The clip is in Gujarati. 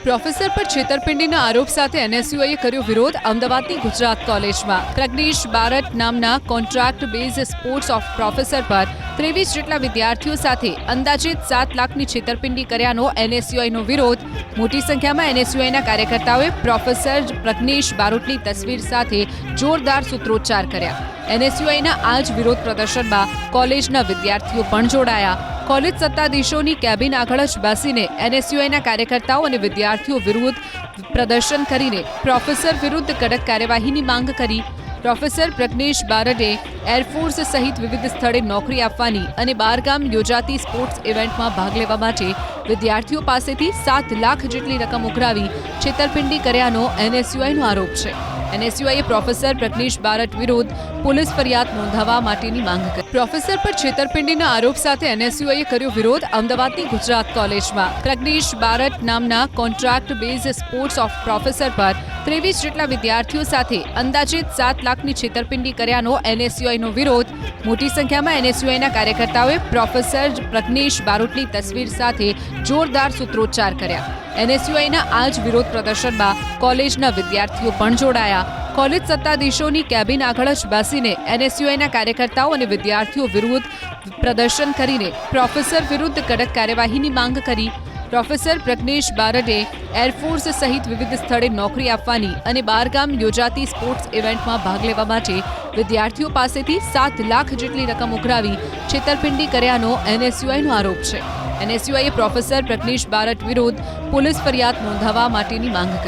પ્રોફેસર પર છેતરપિંડીના આરોપ સાથે એનએસયુઆઈએ કર્યો વિરોધ અમદાવાદની ગુજરાત કોલેજમાં પ્રજ્ઞેશ બારટ નામના contract base sports of professor પર 23 જેટલા વિદ્યાર્થીઓ સાથે અંદાજિત 7 લાખની છેતરપિંડી કર્યાનો એનએસયુઆઈનો વિરોધ મોટી સંખ્યામાં એનએસયુઆઈના કાર્યકર્તાઓએ પ્રોફેસર પ્રજ્ઞેશ બારોટની તસવીર સાથે જોરદાર સૂત્રોચ્ચાર કર્યા। એનએસયુઆઈના આ જ વિરોધ પ્રદર્શનમાં કોલેજના વિદ્યાર્થીઓ પણ જોડાયા। કોલેજ સત્તાધીશોની કેબિન આગળ જ બેસીને એનએસયુઆઈના કાર્યકર્તાઓ અને વિદ્યાર્થીઓ વિરુદ્ધ પ્રદર્શન કરીને પ્રોફેસર વિરુદ્ધ કડક કાર્યવાહીની માંગ કરી। પ્રોફેસર પ્રજ્ઞેશ બારટે એરફોર્સ સહિત વિવિધ સ્થળે નોકરી આપવાની અને બહારગામ યોજાતી સ્પોર્ટ્સ ઇવેન્ટમાં ભાગ લેવા માટે વિદ્યાર્થીઓ પાસેથી 7 લાખ જેટલી રકમ ઉઘરાવી છેતરપિંડી કર્યાનો એનએસયુઆઈનો આરોપ છે। એનએસયુઆઈએ પ્રોફેસર પ્રજ્ઞેશ બારટ વિરુદ્ધ પોલીસ ફરિયાદ નોંધાવવા માટેની માંગ કરી। પ્રોફેસર પર છેતરપિંડીના આરોપ સાથે એનએસયુઆઈએ કર્યો વિરોધ અમદાવાદની ગુજરાત કોલેજમાં પ્રજ્ઞેશ બારટ નામના contract base sports of professor પર 23 જેટલા વિદ્યાર્થીઓ સાથે અંદાજિત 7 લાખની છેતરપિંડી કર્યાનો એનએસયુઆઈનો વિરોધ મોટી સંખ્યામાં એનએસયુઆઈના કાર્યકર્તાઓએ પ્રોફેસર પ્રજ્ઞેશ બારોટની તસવીર સાથે જોરદાર સૂત્રોચ્ચાર કર્યા। એનએસયુઆઈના આ જ વિરોધ પ્રદર્શનમાં કોલેજના વિદ્યાર્થીઓ પણ જોડાયા। કોલેજ સત્તાધીશોની કેબિન આગળ જ બેસીને એનએસયુઆઈના કાર્યકર્તાઓ અને વિદ્યાર્થીઓ વિરુદ્ધ પ્રદર્શન કરીને પ્રોફેસર વિરુદ્ધ કડક કાર્યવાહીની માંગ કરી। પ્રોફેસર પ્રજ્ઞેશ બારટે એરફોર્સ સહિત વિવિધ સ્થળે નોકરી આપવાની અને બહારગામ યોજાતી સ્પોર્ટ્સ ઇવેન્ટમાં ભાગ લેવા માટે વિદ્યાર્થીઓ પાસેથી 7 લાખ જેટલી રકમ ઉઘરાવી છેતરપિંડી કર્યાનો એનએસયુઆઈનો આરોપ છે। એનએસયુઆઈએ પ્રોફેસર પ્રજ્ઞેશ બારટ વિરુદ્ધ પોલીસ ફરિયાદ નોંધાવવા માટેની માંગ કરી।